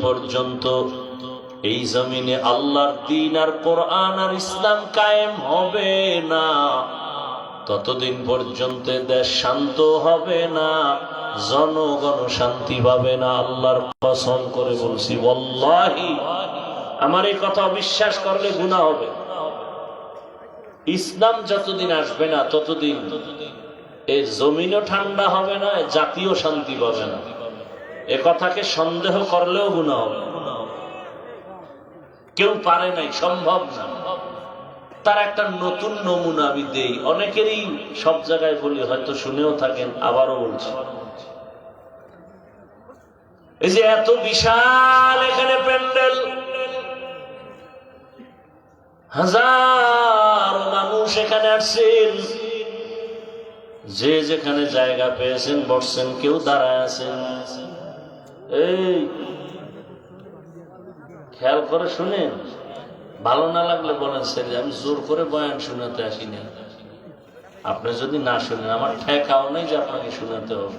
পর্যন্ত এই জমিনে আল্লাহর দ্বীন আর কোরআন আর ইসলাম কায়েম হবে না, ততদিন পর্যন্ত দেশ শান্ত হবে না, জনগণ শান্তি পাবে না। আল্লাহর কসম করে বলছি, ওয়াল্লাহি, আমার এই কথা অবিশ্বাস করলে গুনাহ হবে। ইসলাম যতদিন আসবে না ততদিন এই জমিনও ঠান্ডা হবে না, জাতীয় শান্তি পাবে না। এ কথাকে সন্দেহ করলেও গুনাহ হবে। কেউ পারে নাই, সম্ভব না। তার একটা নতুন নমুনা আমি দেই, অনেকেরই সব জায়গায় বলি, হয়তো শুনেও থাকেন, আবারও বলছি। এই যে এত বিশাল এখানে প্যান্ডেল, হাজার মানুষ এখানে আসছেন, যে যেখানে জায়গা পেয়েছেন বসছেন, কেউ দাঁড়ায় আছেন। এই খেয়াল করে শুনেন, ভালো না লাগলে বলেন স্যার, আমি জোর করে বয়ান শোনাতে আসিনি। আপনি যদি না শুনেন, আমার ঠেকাও নেই যে আপনাকে শোনাতে হবে।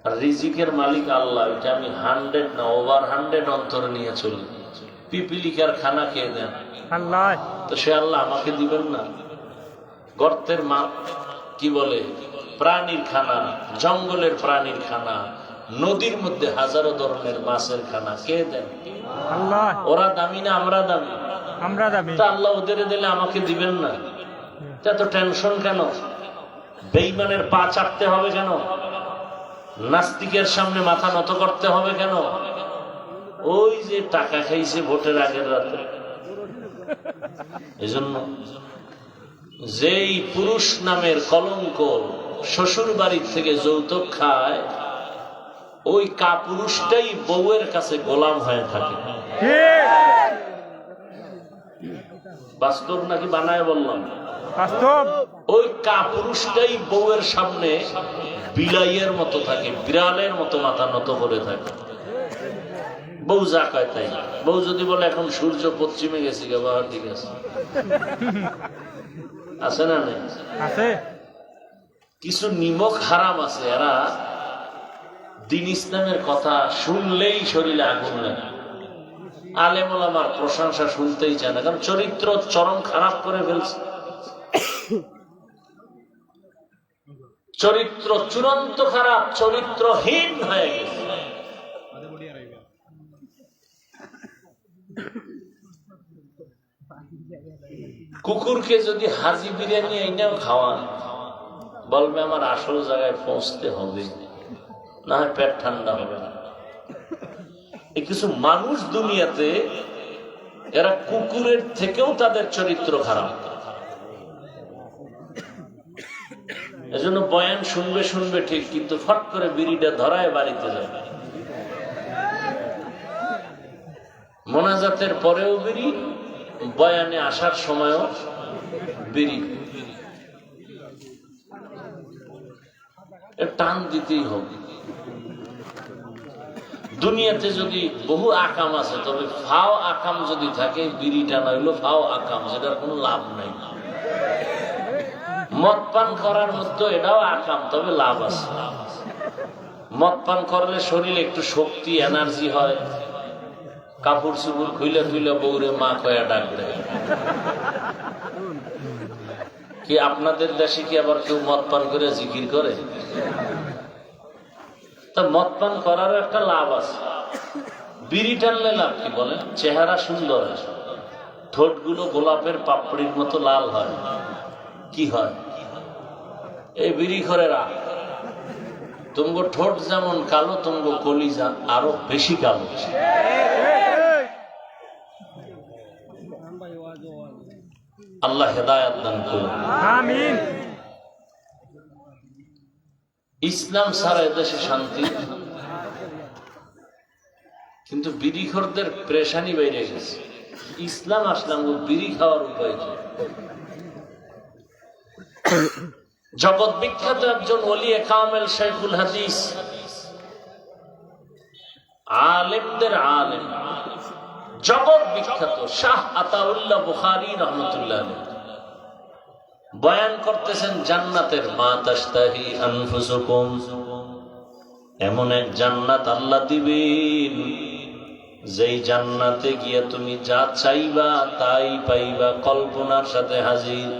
আর রিজিকের মালিক আল্লাহ, এটা আমি 100 না ওভার 100 অন্তরে নিয়ে চলি। পিপিলিকার খানা খেয়ে দেন আল্লাহ, তো সে আল্লাহ আমাকে দিবেন না? গর্তের মা কি বলে, প্রাণীর খানা, জঙ্গলের প্রাণীর খানা, নদীর মধ্যে হাজারো ধরনের মাছের খানা কে দেন? আল্লাহ। ওরা দামি না আমরা দামি? আমরা দামি। তা আল্লাহ ওদের দিলে আমাকে দিবেন না? এত টেনশন কেন? বেঈমানের পা চাটতে হবে কেন? নাস্তিকের সামনে মাথা নত করতে হবে কেন? ওই যে টাকা খাইছে ভোটের আগের রাতে। এজন্য যেই পুরুষ নামের কলঙ্ক শ্বশুর বাড়ির থেকে যৌতুক খায়, ওই কাপুরুষটাই বউয়ের কাছে গোলাম হয়ে থাকে। বাস্তব নাকি বানায় বললাম? বাস্তব। ওই কাপুরুষটাই বউয়ের সামনে বিলাইয়ের মতো থাকে, বিড়ালের মতো মাথা নত করে থাকে। বউ যা কয় তাই। বউ যদি বলে এখন সূর্য পশ্চিমে গেছি, বাবার ঠিক আছে, আছে না নেই? আছে। কিছু নিমক হারাম আছে, এরা দ্বীন ইসলামের কথা শুনলেই শরীরে আগুন লাগে। আলেম ওলামার প্রশংসা শুনতেই চায় না, কারণ চরিত্র চরম খারাপ করে ফেলছে। চরিত্র চূড়ান্ত খারাপ, চরিত্রহীন হয়ে গেছে। কুকুরকে যদি হাজি বিরিয়ানি এইটাও খাওয়ান, বলবে আমার আসল জায়গায় পৌঁছতে হবে, না হয় পেট ঠান্ডা হবে না। এই কিছু মানুষ দুনিয়াতে, এরা কুকুরের থেকেও তাদের চরিত্র খারাপ। এজন্য বয়ান শুনবে শুনবে ঠিক, কিন্তু ফট করে বিড়িটা ধরায় বাড়িতে যাবে। মোনাজাতের পরেও বিড়ি, বয়ানে আসার সময়ও বিড়ি। টান দিতেই হবে। দুনিয়াতে যদি বহু আকাম আছে, তবে ফাও আকাম যদি থাকে, বিড়ি টানা হইলো ফাও আকাম, যেটার কোনো লাভ নাই। মদ পান করার মধ্যে এটাও আকাম, তবে লাভ আছে। মদ পান করলে শরীরে একটু শক্তি, এনার্জি হয়। কাপড় চুপুর খুইলে খুইলে বউরে মা কয়া ডাক দেয়। কি আপনাদের দেশে কি আবার কেউ মদ পান করে জিকির করে? তা মদ পান করারও একটা লাভ আছে। বিড়ি টানলে লাভ কি বলেন? চেহারা সুন্দর হয়, ঠোঁটগুলো গোলাপের পাপড়ির মতো লাল হয়। কি হয়? এই বিড়ি খরেরা, তুমগো ঠোঁট যেমন কালো, তুমগো কলিজা আরো বেশি কালো। আল্লাহ হেদায়েত দান করুন, আমিন। ইসলাম ছাড়া এদেশে শান্তি, কিন্তু বিড়িখোরদের পেরেশানি বেড়ে গেছে। ইসলাম আসলাম, বিড়ি খাওয়ার উপায় কি? জগৎ বিখ্যাত একজন ওলিয়ে কামেল শাইখুল হাদিস, আলেমদের আলেম, জগৎ বিখ্যাত শাহ আতাউল্লাহ বুখারী রহমতুল্লাহ আলাইহি বয়ান করতেছেন জান্নাতের মা তাশতাহি আনফুসুকুম, এমন এক জান্নাত আল্লাহ দিবেন, যেই জান্নাতে গিয়ে তুমি যা চাইবা তাই পাইবা, কল্পনার সাথে হাজির।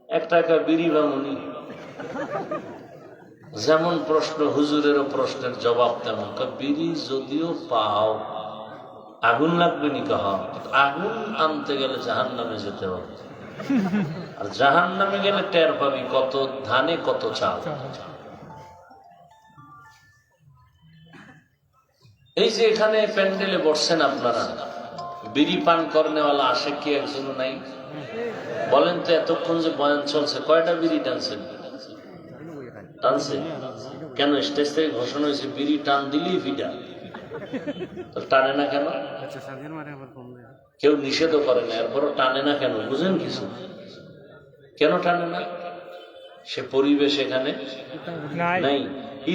এক টাকা বিড়ি বামুনি, যেমন প্রশ্ন হুজুরেরও প্রশ্নের জবাব তেমন। বিড়ি যদিও পাও, আগুন লাগবে নি? কহা আগুন আনতে গেলে জাহান্নামে যেতে হবে, আর জাহান্নামে গেলে টের পাবি কত ধানে কত চাল। এই যে এখানে প্যান্ডেলে বসছেন আপনারা, বিড়ি পান করনেওয়ালা আসে কি একজনও নাই? বলেন তো, এতক্ষণ যে বয়ান চলছে কয়টা বিড়ি টানছেন? টানছে কেন? স্টেজ থেকে ঘোষণা হয়েছে বিড়ি টান দিলেই ফিটা, তো টানে না কেন? কেউ নিষেধও করে না, এরপরও টানে না কেন? বুঝেন কিছু? কেন টানে না? সে পরিবেশ এখানে নাই।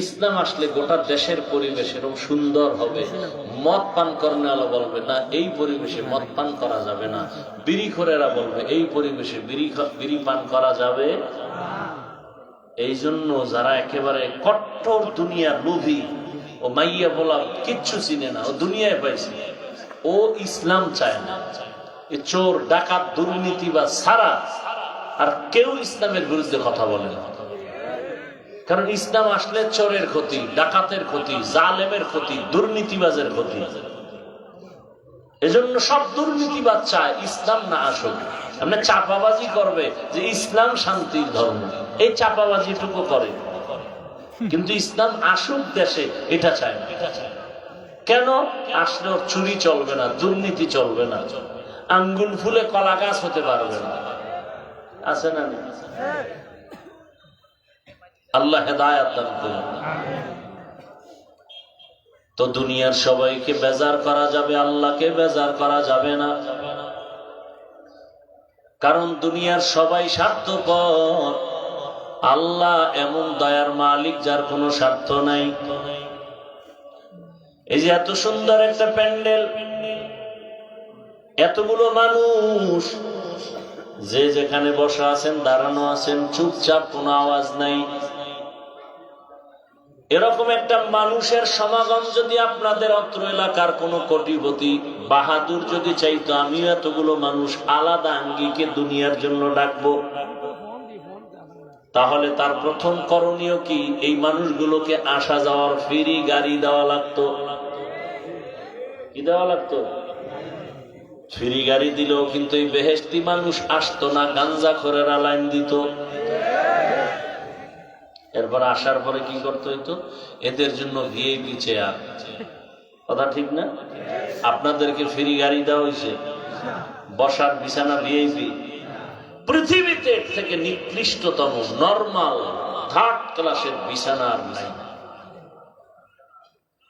ইসলাম আসলে গোটা দেশের পরিবেশ এরকম সুন্দর হবে। মদ পান করনেওয়ালা বলবে না এই পরিবেশে মদ পান করা যাবে না, বিড়িখোরেরা বলবে এই পরিবেশে বিড়ি পান করা যাবে। এই জন্য যারা একেবারে কট্টর দুনিয়ার লোভী, ও মাইয়া বলা কিচ্ছু চিনে না, ও দুনিয়ায় পাইছে, ও ইসলাম চায় না। এ চোর ডাকাত দুর্নীতি বা সারা আর কেউ ইসলামের বিরুদ্ধে কথা বলে না। কারণ ইসলাম আসলে চোরের ক্ষতি, ডাকাতের ক্ষতি, জালেমের ক্ষতি, দুর্নীতিবাজের ক্ষতি। এজন্য সব দুর্নীতিবাজ চায় ইসলাম না আসুক। আমরা চাপাবাজি করবে যে ইসলাম শান্তির ধর্ম, এই চাপাবাজিটুকু করে, কিন্তু ইসলাম আসুক দেশে এটা চায় না। কেন? আসলে ওর চুরি চলবে না, দুর্নীতি চলবে না, আঙ্গুল ফুলে কলা গাছ হতে পারবে না। আছে না? আল্লাহ হেদায়েত দান করুন। তো দুনিয়ার সবাইকে বেজার করা যাবে, আল্লাহকে বেজার করা যাবে না। কারণ দুনিয়ার সবাই স্বার্থপর, আল্লাহ এমন দয়ার মালিক যার কোনো স্বার্থ নাই। এই যে এত সুন্দর একটা প্যান্ডেল, এতগুলো মানুষ, যে যেখানে বসা আছেন, দাঁড়ানো আছেন, চুপচাপ, কোনো আওয়াজ নাই, এরকম একটা মানুষের সমাগম যদি আপনাদের অত্র এলাকার কোনো কোটিপতি বাহাদুর যদি চাইতো, আমিও এতগুলো মানুষ আলাদা আঙ্গিকে দুনিয়ার জন্য ডাকবো, তাহলে তার প্রথম করণীয় কি? এই মানুষগুলোকে আসা যাওয়ার ফ্রি গাড়ি দেওয়া লাগতো। কি দেওয়া লাগতো? ফ্রি গাড়ি দিলেও কিন্তু এই বেহেশতি মানুষ আসতো না, গাঞ্জাখোরেরা লাইন দিত। এরপর আসার পরে কি করতে হইতো? এদের জন্য ভিআইপি চেয়ার। কথা ঠিক না? আপনাদেরকে ফ্রি গাড়ি দেওয়া হয়েছে, বসার বিছানা ভিআইপি। পৃথিবীতে এর থেকে নিকৃষ্টতম নরমাল থার্ড ক্লাসের বিছানা আর নাই।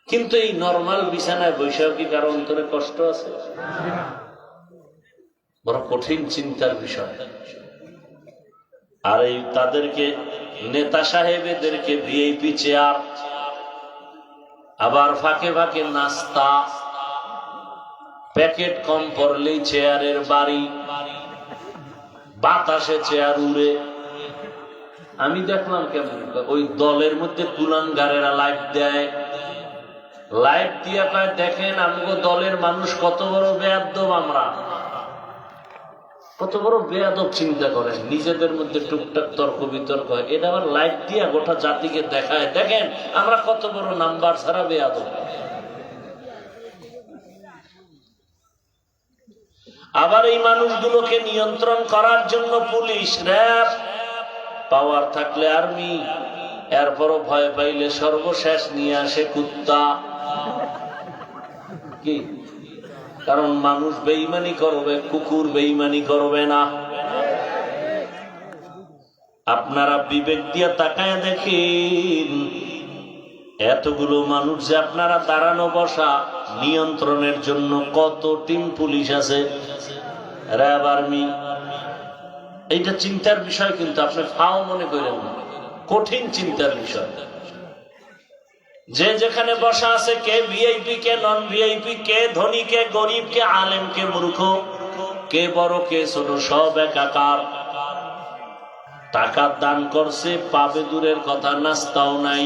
কিন্তু এই নরমাল বিছানায় বৈশাখ কি কারো অন্তরে কষ্ট আছে? বড় কঠিন চিন্তার বিষয়। আর এই তাদেরকে নেতা সাহেবদেরকে ভিআইপি চেয়ার, আবার ফাঁকে ফাঁকে নাস্তা, প্যাকেট কম পড়লেই চেয়ারের বাড়ি, বাতাসে চেয়ার উড়ে। আমি দেখলাম কেমন ওই দলের মধ্যে কুলাঙ্গারেরা লাইভ দেয়, লাইভ দিয়ে কয় দেখেন আমগো দলের মানুষ কত বড় বেয়াদব, আমরা কত বড় বেয়াদব। চিন্তা করেন, নিজেদের মধ্যে টুকটাক তর্ক বিতর্ক হয়, এটা আবার লাইভ দিয়া গোটা জাতিকে দেখায়, দেখেন আমরা কত বড় নাম্বার ছাড়া বেয়াদব। আবার এই মানুষগুলোকে নিয়ন্ত্রণ করার জন্য পুলিশ, র্যাব, পাওয়ার থাকলে আর্মি, এরপরও ভয় পাইলে সর্বশেষ নিয়ে আসে কুত্তা। কি? কারণ মানুষ বেঈমানি করবে, কুকুর বেঈমানি করবে না। আপনারা বিবেক দিয়ে তাকায় দেখেন, এতগুলো মানুষ যে আপনারা দাঁড়ানো বসা নিয়ন্ত্রণের জন্য কত টিম পুলিশ আছে, র্যাব, আর্মি। এইটা চিন্তার বিষয়, কিন্তু আপনি ফাও মনে করেন না, কঠিন চিন্তার বিষয়। যে যেখানে বসা আছে, কে ভিআইপি, কে নন ভিআইপি, কে ধনী, কে গরিব, কে আলেম, কে মূর্খ, কে বড়, কে ছোট, সব একাকার। টাকা দান করছে, পাবে দূরের কথা, নাস্তাও নাই।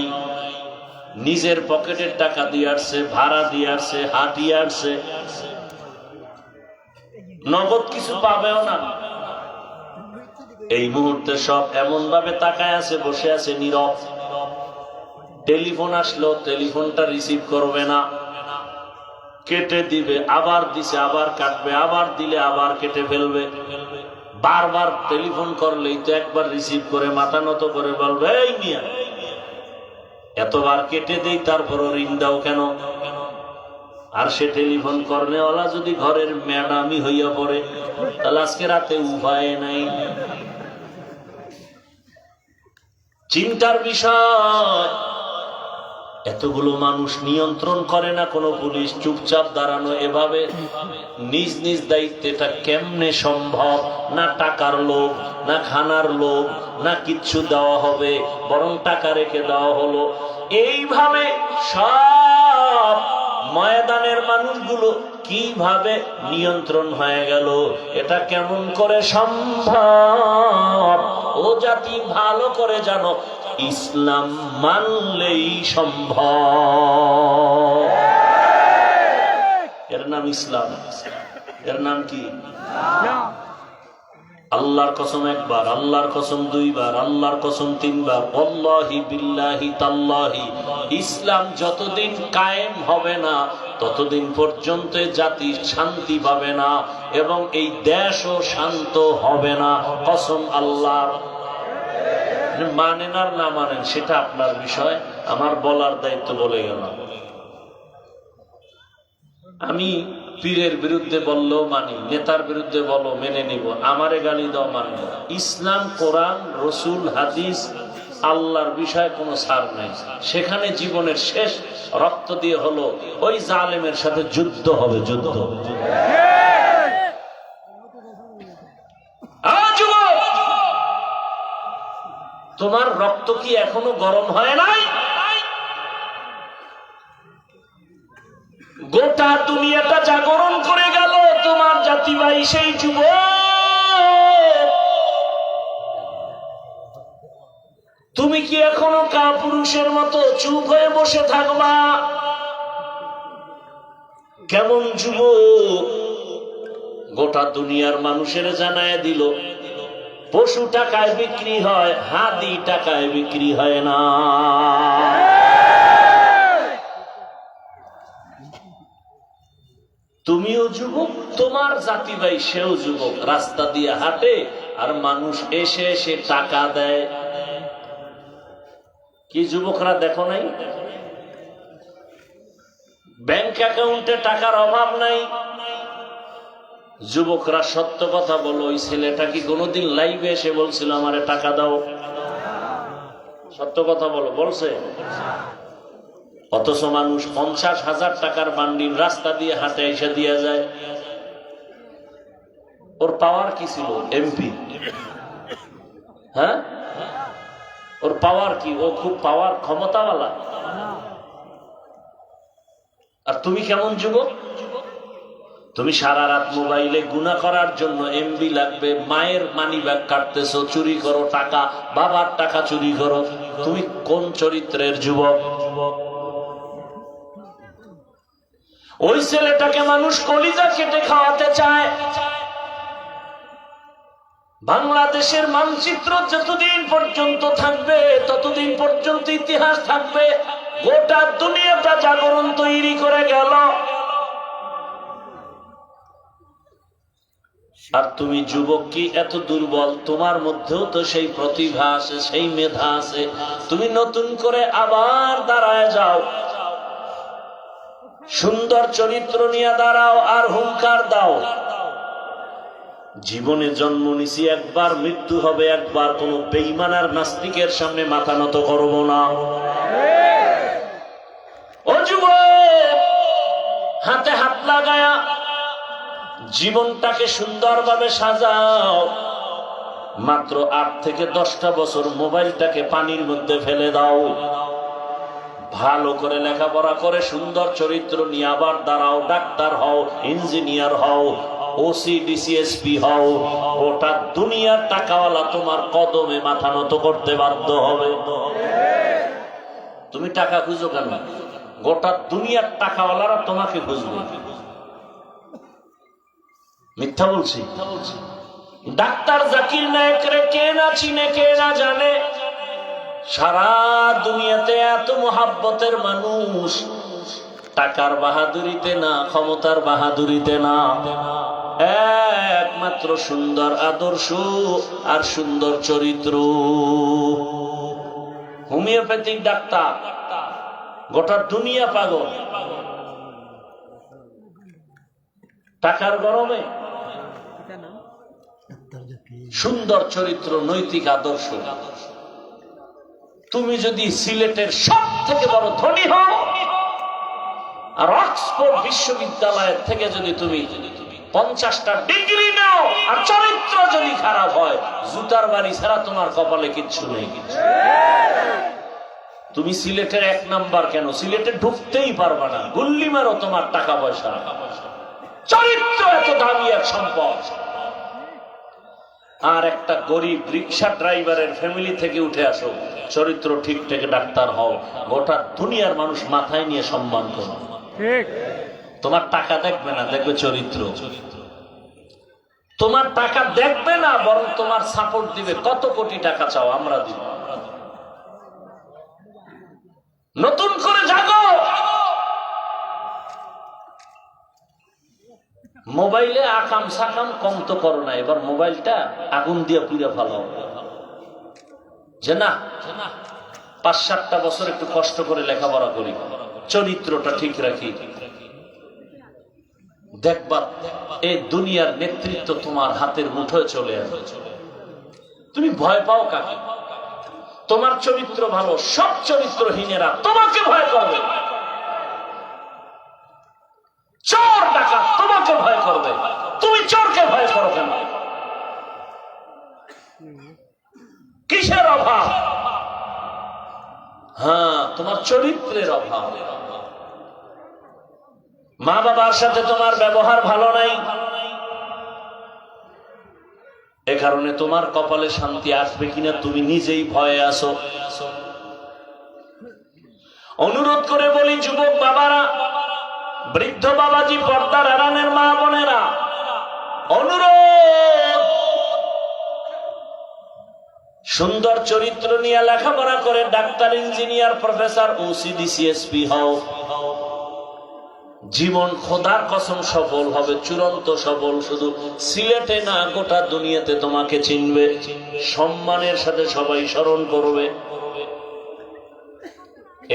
নিজের পকেটের টাকা দিয়ে আসছে, ভাড়া দিয়ে আসছে, হাঁটিয়ে আসছে, নগদ কিছু পাবেও না। এই মুহূর্তে সব এমন ভাবে তাকায় আছে, বসে আছে নীরব। টেলিফোন আসলো, টেলিফোনটা রিসিভ করবে না, কেটে দিবে, আবার দিছে, আবার কাটবে, আবার দিলে আবার কেটে ফেলবে। বারবার টেলিফোন করলেই তো একবার রিসিভ করে মাথা নত করে বলবে, এই মিয়া এতবার কেটে দেই তারপরও রিং দাও কেন? আর সে টেলিফোন করনেওয়ালা যদি ঘরের ম্যাডামই হইয়া পড়ে, তাহলে আজকে রাতে উপায় নাই। চিন্তার বিষয়, এতগুলো মানুষ নিয়ন্ত্রণ করে না কোনো পুলিশ, চুপচাপ দাঁড়ানো এভাবে নিজ নিজ দায়িত্বে, এটা কেমনে সম্ভব? না টাকার লোভ, না খানার লোভ, না কিচ্ছু দেওয়া হবে, বরং টাকা রেখে দেওয়া হলো। এইভাবে সব ময়দানের মানুষগুলো কিভাবে নিয়ন্ত্রণ হয়ে গেল? এটা কেমন করে সম্ভব? ও জাতি ভালো করে জানো, ইসলাম মানলেই সম্ভব। এর নাম ইসলাম। এর নাম কি? আল্লাহর কসম একবার, আল্লাহর কসম দুইবার, আল্লাহর কসম তিনবার, ওয়াল্লাহি বিল্লাহি তাল্লাহি, ইসলাম যতদিন কায়েম হবে না ততদিন পর্যন্ত জাতি শান্তি পাবে না এবং এই দেশও শান্ত হবে না। কসম আল্লাহর। মানেন আর না মানেন সেটা আপনার বিষয়, আমার বলার দায়িত্ব বলে গেল। আমি পীরের বিরুদ্ধে বললেও মানি, নেতার বিরুদ্ধে বলো মেনে নিব, আমারে গালি দাও মানব। ইসলাম, কোরআন, রসুল, হাদিস, আল্লাহর বিষয়ে কোনো ছাড় নাই। সেখানে জীবনের শেষ রক্ত দিয়ে হলো ওই জালেমের সাথে যুদ্ধ হবে, যুদ্ধ। তোমার রক্ত কি এখনো গরম হয় নাই? গোটা দুনিয়াটা জাগরণ করে গেল, তোমার জাতি ভাই সেই যুবক। তুমি কি এখনো কাপুরুষের মতো চুপ হয়ে বসে থাকবা? কেমন যুবক? গোটা দুনিয়ার মানুষের জানায় দিল, পশু টাকায় বিক্রি হয়, হাদি টাকায় বিক্রি হয় না। তুমিও যুবক, তোমার জাতি ভাই সেও যুবক, রাস্তা দিয়ে হাঁটে আর মানুষ এসে এসে টাকা দেয়। কি যুবকরা দেখো নাই? ব্যাংক অ্যাকাউন্টে টাকার অভাব নাই। যুবকরা সত্য কথা বলো, ওই ছেলেটা কি কোনোদিন লাইভে এসে বলছিল আমারে টাকা দাও? সত্য কথা বলো, বলছে? অথচ মানুষ 50,000 টাকার বান্ডিল রাস্তা দিয়ে হাঁটে এসে দিয়ে যায়। ওর পাওয়ার কি ছিল? এমপি। হ্যাঁ, ওর পাওয়ার কি? ও খুব পাওয়ার ক্ষমতাওয়ালা। আর তুমি কেমন যুবক? তুমি সারা রাত মোবাইলে গুনাহ করার জন্য এমবি লাগবে, মায়ের মানি ব্যাগ কাটতেছো, চুরি করো টাকা, বাবার টাকা চুরি করো। তুমি কোন চরিত্রের যুবক? ওই ছেলেটাকে মানুষ কলিজা কেটে খাওয়াতে চায়। বাংলাদেশের মানচিত্র যতদিন পর্যন্ত থাকবে ততদিন পর্যন্ত ইতিহাস থাকবে। গোটা দুনিয়াটা জাগরণ তৈরি করে গেল। আর তুমি যুবক কি এত দুর্বল? তোমার মধ্যেও তো সেই প্রতিভা আছে, সেই মেধা আছে। তুমি নতুন করে আবার দাঁড়ায় যাও, সুন্দর চরিত্র নিয়ে দাঁড়াও আর হুঙ্কার দাও। জীবনে জন্ম নিছি একবার, মৃত্যু হবে একবার। কোন বেঈমান আর নাস্তিকের সামনে মাথা নত করব না। ও যুবক, হাতে হাত লাগায়া জীবনটাকে সুন্দরভাবে সাজাও। মাত্র 8 থেকে 10টা বছর মোবাইলটাকে পানির মধ্যে ফেলে দাও। ভালো করে লেখাপড়া করে সুন্দর চরিত্র নিয়ে আবার দাঁড়াও। ডাক্তার হও, ইঞ্জিনিয়ার হও, ওসি ডিসিএসপি হও। ওটা দুনিয়ার টাকাওয়ালা তোমার কদমে মাথা নত করতে বাধ্য হবে। তুমি টাকা খুঁজো কেন? গোটা দুনিয়ার টাকাওয়ালারা তোমাকে খুঁজবে। মিথ্যা বলছি? ডাক্তার জাকির নায়েকরে কে না চিনে, কে না জানে? সারা দুনিয়াতে এত মোহাব্বতের মানুষ, টাকার বাহাদুরিতে না, ক্ষমতার বাহাদুরিতে না, একমাত্র সুন্দর আদর্শ আর সুন্দর চরিত্র। হোমিওপ্যাথিক ডাক্তার, গোটা দুনিয়া পাগল টাকার গরমে। সুন্দর চরিত্র, নৈতিক আদর্শ। তুমি যদি সিলেটের সব থেকে বড় ধনী হও আর অক্সফোর্ড বিশ্ববিদ্যালয়ের থেকে যদি তুমি 50টা ডিগ্রি নাও আর চরিত্র যদি খারাপ হয়, জুতার বাড়ি ছাড়া তোমার কপালে কিচ্ছু নেই। তুমি সিলেটের 1 নাম্বার কেন? সিলেটে ঢুকতেই পারবা না। গুল্লি মারো তোমার টাকা পয়সা। চরিত্র এত দামি এক সম্পদ। আর একটা গরিব রিক্সা ড্রাইভারের ফ্যামিলি থেকে উঠে আসো, চরিত্র ঠিক থেকে ডাক্তার হও, গোটা দুনিয়ার মানুষ মাথায় নিয়ে সম্মান করো। তোমার টাকা দেখবে না, দেখবে চরিত্র। তোমার টাকা দেখবে না, বরং তোমার সাপোর্ট দিবে। কত কোটি টাকা চাও, আমরা দিব। নতুন করে জাগো। মোবাইলে আকাম সাকাম কম তো করো না, এবার মোবাইলটা আগুন দিয়ে পুড়ে ফেলাও। যে না, 5-7টা বছর একটু কষ্ট করে লেখাপড়া করি, চরিত্রটা ঠিক রাখি, দেখবা এই দুনিয়ার নেতৃত্ব তোমার হাতের মুঠোয় চলে আসবে। তুমি ভয় পাও কাকে? তোমার চরিত্র ভালো, সব চরিত্রহীনেরা তোমাকে ভয় করবে। চোর ডাকাত তোমাকে ভয় করবে, তুমি চোরকে ভয় করো কেন? কিসের অভাব? হ্যাঁ, তোমার চরিত্রের অভাব। মা বাবার সাথে তোমার ব্যবহার ভালো নাই, এ কারণে তোমার কপালে শান্তি আসবে কিনা তুমি নিজেই ভয়ে আছো। অনুরোধ করে বলি যুবক বাবারা, বৃদ্ধ বাবাজি, পর্দার আড়ালের মা বোনেরা, অনুরোধ, সুন্দর চরিত্র নিয়ে লেখাপড়া করে doctor, engineer, professor, OCD, CSP হও। জীবন খোদার কসম সফল হবে, চূড়ান্ত সফল। শুধু সিলেটে না, গোটা দুনিয়াতে তোমাকে চিনবে, সম্মানের সাথে সবাই স্মরণ করবে।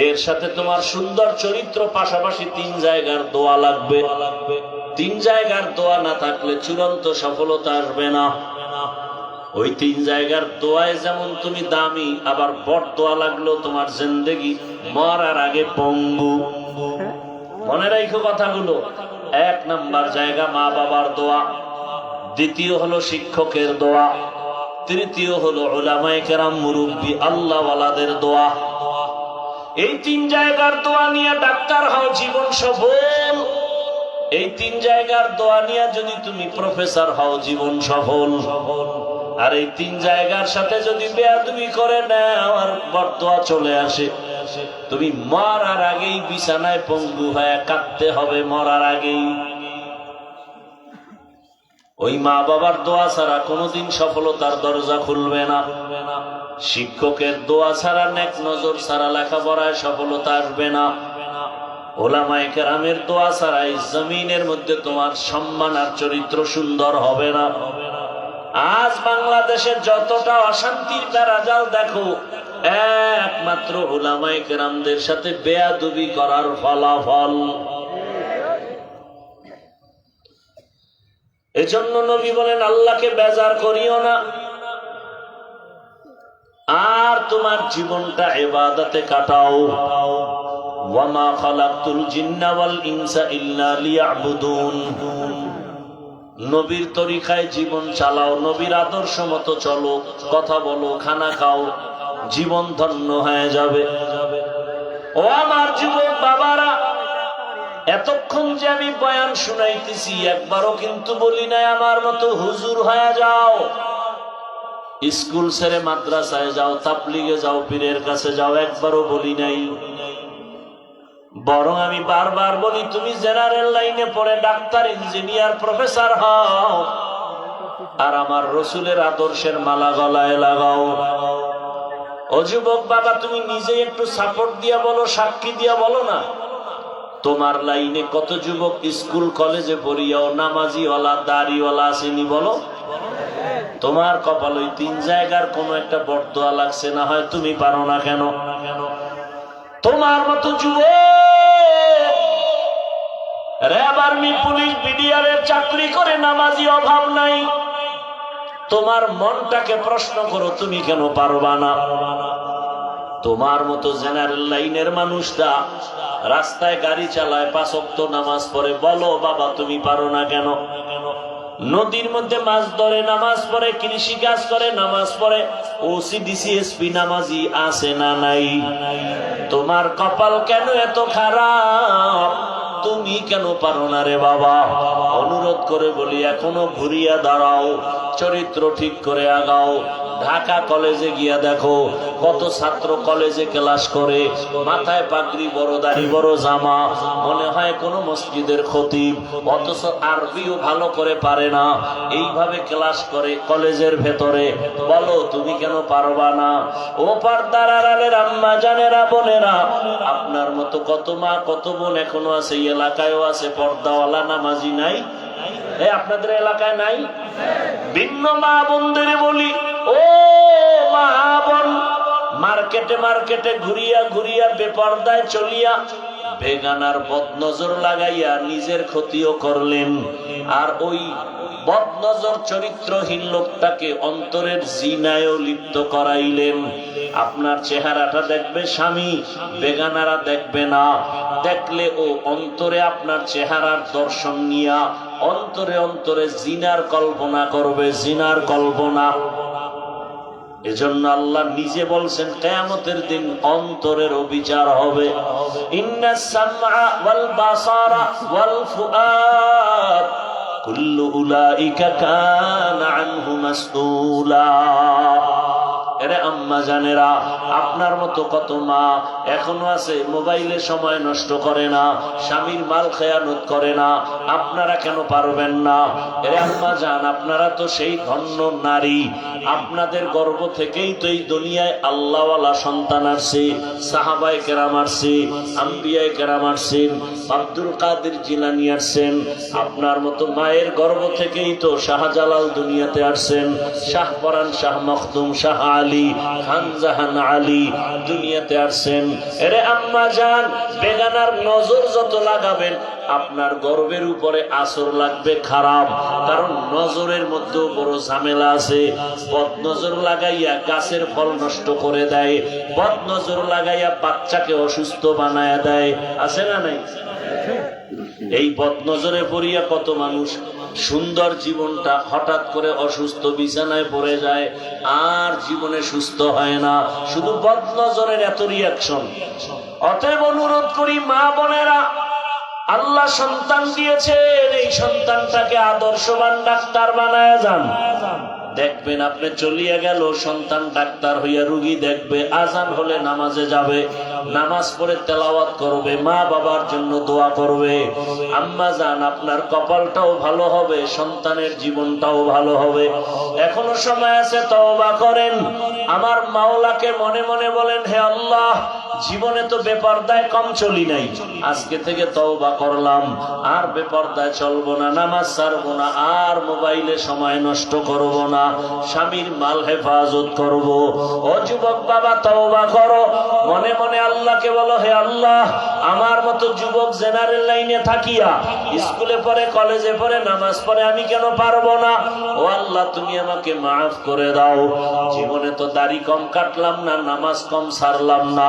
এর সাথে তোমার সুন্দর চরিত্র, পাশাপাশি 3 জায়গার দোয়া লাগবে। 3 জায়গার দোয়া না থাকলে চূড়ান্ত সফলতা আসবে না। ওই 3 জায়গার দোয়ায় যেমন তুমি দামি, আবার বড় দোয়া লাগলেও তোমার জিন্দেগি মরার আগে পঙ্গু। মনে রাখো কথাগুলো। 1 নাম্বার জায়গা মা বাবার দোয়া, দ্বিতীয় হলো শিক্ষকের দোয়া, তৃতীয় হলো উলামায়ে কেরাম, মুরব্বী, আল্লাহওয়ালাদের দোয়া। এই 3 জায়গার দোয়া নিয়ে ডাক্তার হও, জীবন সফল। এই 3 জায়গার দোয়া নিয়ে যদি তুমি প্রফেসর হও, জীবন সফল। আর এই 3 জায়গার সাথে যদি বেয়াদবি করে নাও আর বরদোয়া চলে আসে, তুমি মরার আগেই বিছানায় পঙ্গু হয়ে কাঁদতে হবে, মরার আগেই। ওই মা বাবার দোয়া ছাড়া কোনোদিন সফলতার দরজা খুলবে না। শিক্ষকের দোয়া ছাড়া, নেক নজর ছাড়া লেখাপড়ায় সফলতা আসবে না। উলামায়ে কেরামের দোয়া ছাড়া এই জমিনের মধ্যে তোমার সম্মান আর চরিত্র সুন্দর হবে না। আজ বাংলাদেশে যতটা অশান্তির বেড়াজাল দেখো, একমাত্র উলামায়ে কেরামদের সাথে বেয়াদবি করার ফলাফল। এজন্য নবী বলেন, আল্লাহকে বেজার করিও না, আর তোমার জীবনটা ইবাদতে কাটাও। ওয়ামা খালাকতুল জিন্না ওয়াল ইনসা ইল্লা লিয়াবুদুন। নবীর তরিকায় জীবন চালাও, নবীর আদর্শ মতো চলো, কথা বলো, খানা খাও, জীবন ধন্য হয়ে যাবে। ও আমার যুবক বাবারা, এতক্ষণ যে আমি বয়ান শুনাইতেছি, একবারও কিন্তু বলি নাই আমার মতো হুজুর হয়ে যাও। স্কুল ছেড়ে মাদ্রাসায় যাও, তাবলিগে যাও, পীরের কাছে যাও, একবারও বলি নাই। বরং আমি বারবার বলি তুমি জেনারেল লাইনে পড়ে ডাক্তার, ইঞ্জিনিয়ার, প্রফেসর হও, আর আমার রসুলের আদর্শের মালা গলায় লাগাও। ও যুবক বাবা, তুমি নিজে একটু সাপোর্ট দিয়া বলো, সাক্ষী দিয়া বলো না, তোমার লাইনে কত যুবক স্কুল কলেজে পড়িয়াও নামাজি ওয়ালা, দাড়িওয়ালা আসেনি বলো? তোমার কপাল ওই 3 জায়গার কোন একটা বরদোয়া লাগছে না হয়, তুমি পারো না কেন? তোমার মতো যুবক র্যাব, আর্মি, পুলিশ, বিডিআর এর চাকরি করে নামাজি অভাব নাই। তোমার মনটাকে প্রশ্ন করো, তুমি কেন পারবা না? তোমার মতো জেনারেল লাইনের মানুষরা রাস্তায় গাড়ি চালায়, 5 ওয়াক্ত নামাজ পড়ে, বলো বাবা তুমি পারো না কেন? নদীর মধ্যে মাছ ধরে নামাজ পড়ে, কৃষি কাজ করে নামাজ পড়ে, ওসিডিসিএসপি নামাজি আছে না নাই? তোমার কপাল কেন এত খারাপ? তুমি কেন পারো না রে বাবা? অনুরোধ করে বলি, এখনো ঘুরিয়া দাঁড়াও, চরিত্র ঠিক করে আগাও। ঢাকা কলেজে গিয়া দেখো কত ছাত্র কলেজে ক্লাস করে, মাথায় পাগড়ি, বড় দাড়ি, বড় জামা, মনে হয় কোন মসজিদের খতিব, অথচ আরবিও ভালো করে পারে না, এইভাবে ক্লাস করে কলেজের ভেতরে। বলো তুমি কেন পারবা না? ও পর্দার আড়ালের আম্মা জানেরা, বোনেরা, আপনার মতো কত মা কত বোন এখনো আছে, এই এলাকায়ও আছে পর্দাওয়ালা নামাজি নাই? আপনাদের এলাকায় নাই? ভিন্ন মা বোনদের বলি, ও মা বোন, মার্কেটে মার্কেটে ঘুরিয়া ঘুরিয়া বেপরদায় চলিয়া বেগানার বদনজর লাগাইয়া নিজের ক্ষতিও করলেন, আর ওই বদনজর চরিত্রহীন লোকটাকে অন্তরের জিনায়ও লিপ্ত করাইলেন। আপনার চেহারাটা দেখবে স্বামী, বেগানারা দেখবে না। দেখলে ও অন্তরে আপনার চেহারার দর্শন নিয়া অন্তরে অন্তরে জিনার কল্পনা করবে, জিনার কল্পনা। এজন্য আল্লাহ নিজে বলছেন কিয়ামতের দিন অন্তরের বিচার হবে। ইন্নাস সামআ ওয়াল বাসারা ওয়াল ফুআদ কুল্লু উলাইকা কানা আনহু মাসউলা। এরে আম্মা জানেরা, আপনার মতো কত মা এখনো আছে মোবাইলে সময় নষ্ট করে না, স্বামীর মাল খেয়ানত করে না, আপনারা কেন পারবেন না? এরে আম্মা জান, আপনারা তো সেই ধন্য নারী, আপনাদের গর্ভ থেকেই তো এই দুনিয়ায় আল্লাহওয়ালা সন্তান আসছে, সাহাবায়ে কেরাম আসছে, আম্বিয়ায়ে কেরাম আসছেন, আব্দুল কাদের জিলানী আসছেন। আপনার মতো মায়ের গর্ভ থেকেই তো শাহজালাল দুনিয়াতে আসছেন, শাহপরান, শাহ মখদুম, শাহ আলী, খানজাহান আলী দুনিয়াতে আসছেন। এরে আম্মা জান, বেগানার নজর যত লাগাবেন আপনার গর্বের উপরে আসর লাগবে খারাপ, কারণ নজরের মধ্যেও বড় ঝামেলা আছে। বদ নজর লাগাইয়া গাছের ফল নষ্ট করে দেয়, বদ নজর লাগাইয়া বাচ্চাকে অসুস্থ বানায় দেয়, আছে না নাই? এই বদ নজরে পড়িয়া কত মানুষ সুন্দর জীবনটা হঠাৎ করে অসুস্থ বিছানায় পড়ে যায়, আর জীবনে সুস্থ হয় না, শুধু বদ নজরের এত রিয়াকশন। অতএব অনুরোধ করি মা বোনেরা, আল্লাহ সন্তান দিয়েছেন, এই সন্তানটাকে আদর্শবান ডাক্তার বানায় যান। দেখবেন আপনি চলিয়া গেল, সন্তান ডাক্তার হইয়া রুগী দেখবে, আজান হলে নামাজে যাবে, নামাজ পড়ে তেলাওয়াত করবে, মা বাবার জন্য দোয়া করবে। আম্মা জান, আপনার কপালটাও ভালো হবে, সন্তানের জীবনটাও ভালো হবে। এখনো সময় আছে, তওবা করেন। আমার মাওলাকে মনে মনে বলেন, হে আল্লাহ, জীবনে তো বেপরদায় কম চলি নাই, আজকে থেকে তওবা করলাম, আর বেপরদায় চলবো না, নামাজ ছাড়বো না, আর মোবাইলে সময় নষ্ট করব না, স্বামীর মাল হেফাজত করব। ও যুবক বাবা, তওবা করো, মনে মনে আল্লাহকে বলো, হে আল্লাহ, আমার মতো যুবক জেনারেল লাইনে থাকিয়া স্কুলে পড়ে, কলেজে পড়ে, নামাজ পড়ে, আমি কেন পারবো না? ও আল্লাহ, তুমি আমাকে মাফ করে দাও। জীবনে তো দাড়ি কম কাটলাম না, নামাজ কম ছাড়লাম না,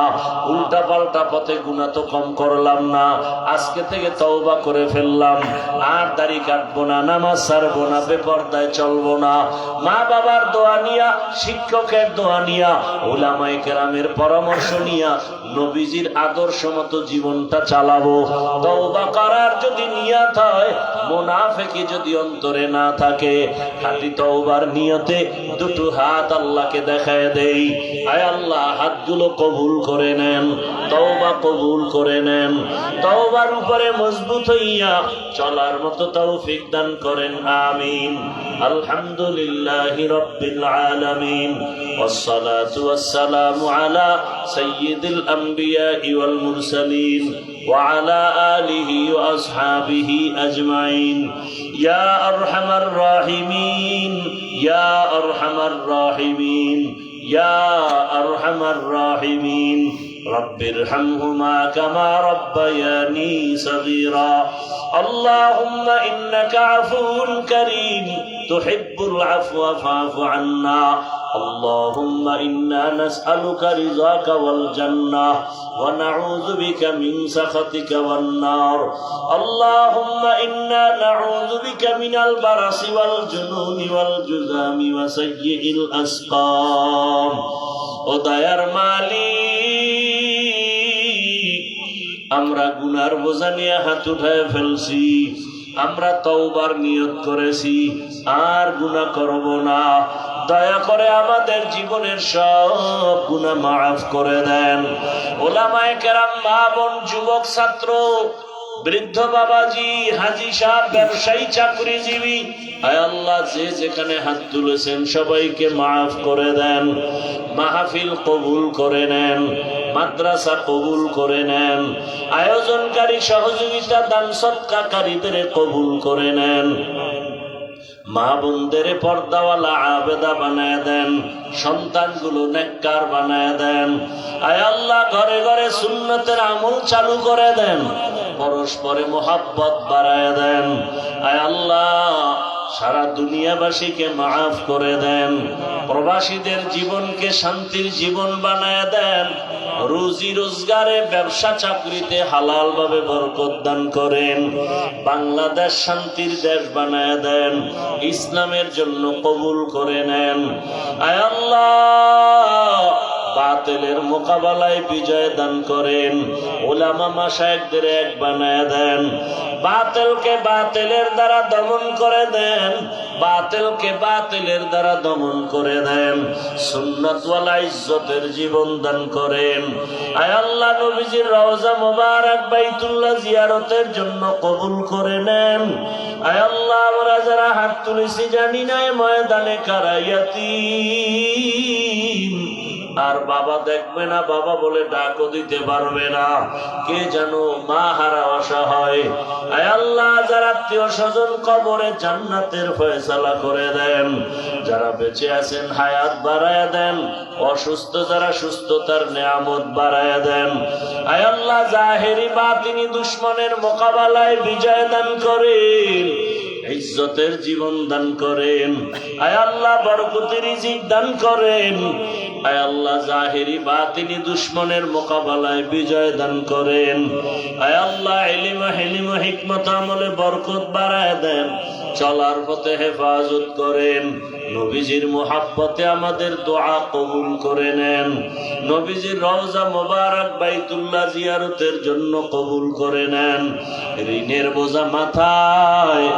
উল্টা পাল্টা পথে গুনাহ তো কম করলাম না, আজকে থেকে তওবা করে ফেললাম, আর দাড়ি কাটবো না, নামাজ ছাড়বো না, বেপরদায় চলবো না। মা বাবার দোয়া নিয়া, শিক্ষকের দোয়া নিয়া, উলামায়ে কেরামের পরামর্শ নিয়া নবীজির আদর্শ মতো জীবনটা চালাবো। তওবা করার যদি নিয়ত হয়, মুনাফিকি যদি অন্তরে না থাকে, খাঁটি তওবার নিয়তে দুটো হাত আল্লাহকে দেখায় দেই। আয় আল্লাহ, হাতগুলো কবুল করে নেন, তওবা কবুল করে নেন, তওবার উপরে মজবুত হইয়া চলার মতো তৌফিক দান করেন, আমিন। আলহামদুলিল্লাহি রাব্বিল আলামিন, ওয়াসসালাতু ওয়াসসালামু আলা সাইয়্যিদিল আমবিয়া ওয়াল মুরসালিন ওয়া আলা আলিহি ওয়া আসহাবিহি আজমাইন। ইয়া আরহামার রাহিমিন, ইয়া আরহামার রাহিমিন, ইয়া আরহামার রাহিমিন। রব্বিরহামহুমা কামা রব্বায়ানি সগীরা। اللهم إنك عفو كريم تحب العفو فاعف عنا. اللهم إنا نسألك رضاك والجنة ونعوذ بك من سخطك والنار. اللهم إنا نعوذ بك من البرص والجنون والجذام وسيء الأسقام. ও দয়ার মালিক, আমরা গুনার বোঝা নিয়ে হাত উঠায় ফেলছি, আমরা তওবার নিয়ত করেছি আর গুনাহ করব না। দয়া করে আমাদের জীবনের সব গুনাহ মাফ করে দেন। ওলামায়ে কেরাম, মা বোন, যুবক, ছাত্র, বৃদ্ধ বাবাজি, হাজী সাহেব, ব্যবসায়ী, চাকরিজীবী, আয় আল্লাহ, যে যেখানে হাত তুলেছেন সবাইকে মাফ করে দেন। মাহফিল কবুল করে নেন, মাদ্রাসা কবুল করে নেন, আয়োজনকারী, সহযোগিতা, দান সদকাকারীদের কবুল করে নেন। মা বোনদের পর্দাওয়ালা আবেদা বানায় দেন, সন্তানগুলো নেককার বানায় দেন। আয় আল্লাহ, ঘরে ঘরে সুন্নতের আমল চালু করে দেন, পরস্পরে মোহাব্বত বাড়ায় দেন। আয় আল্লাহ, সারা দুনিয়াবাসীকে মাফ করে দেন, প্রবাসীদের জীবনকে শান্তির জীবন বানায় দেন, রুজি রোজগারে, ব্যবসা চাকরিতে হালাল ভাবে বরকত দান করেন, বাংলাদেশ শান্তির দেশ বানায় দেন, ইসলামের জন্য কবুল করে নেন। আয় আল্লাহ, বাতিলের মোকাবেলায় বিজয় দান করেন, উলামা মাশায়েখদের এক বানায় দেন, বাতিলকে বাতিলের দ্বারা দমন করে দেন, বাতিলকে বাতিলের দ্বারা দমন করে দেন, সুন্নাত ওয়ালা ইজ্জতের জীবন দান করেন। আয় আল্লাহ, নবীজির রওজা মুবারক বাইতুল্লাহ জিয়ারতের জন্য কবুল করে নেন। আয় আল্লাহ, আমরা যারা হাত তুলেছি জানি না ময়দানে কারায়াতীম, আর বাবা দেখবে না, বাবা বলে ডাকও দিতে পারবে না, কে জানো মা হারা অসহায়। আয় আল্লাহ, যারা আত্মীয় স্বজন কবরে জান্নাতের ফয়সালা করে দেন, যারা বেঁচে আছেন হায়াত বাড়ায় দেন, অসুস্থ যারা সুস্থতার নেয়ামত বাড়ায় দেন। আয় আল্লাহ, জাহেরি বাতিনি দুশ্মনের মোকাবেলায় বিজয় দান করেন, ইজ্জতের জীবন দান করেন। আয় আল্লাহ, বরকতের রিজিক দান করেন। আয় আল্লাহ, জাহেরি বাতিনি দুশ্মনের মোকাবেলায় বিজয় দান করেন। আয় আল্লাহ, ইলম হিলম হিকমত আমলে বরকত বাড়ায় দেন, চলার পথে হেফাজত করেন। নবীজির মুহাব্বতে আমাদের দোয়া কবুল করে নেন, নবীজির রওজা মুবারক বাইতুল্লাহ জিয়ারতের জন্য কবুল করে নেন। ঋণের বোঝা মাথায়,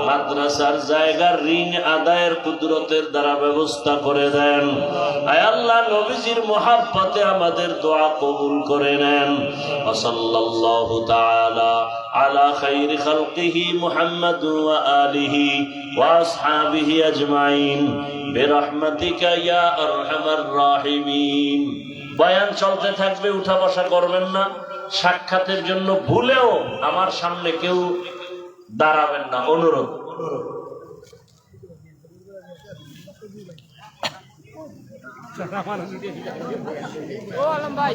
মাদ্রাসার জায়গার ঋণ আদায়ের কুদরতের দ্বারা ব্যবস্থা করে দেন। আয় আল্লাহ, নবীজির মুহাব্বতে আমাদের দোয়া কবুল করে নেন। সাল্লাল্লাহু তাআলা আলা খাইরি খালকিহি মুহাম্মাদ ওয়া আলিহি ওয়া আসহাবিহি আজমাইন বিরহমাতিকা ইয়া আরহামার রাহিমিন। বয়ান চলতে থাকবে, উঠা বসা করবেন না। সাক্ষাতের জন্য ভুলেও আমার সামনে কেউ দাঁড়াবেন না, অনুরোধ। ও আলম ভাই।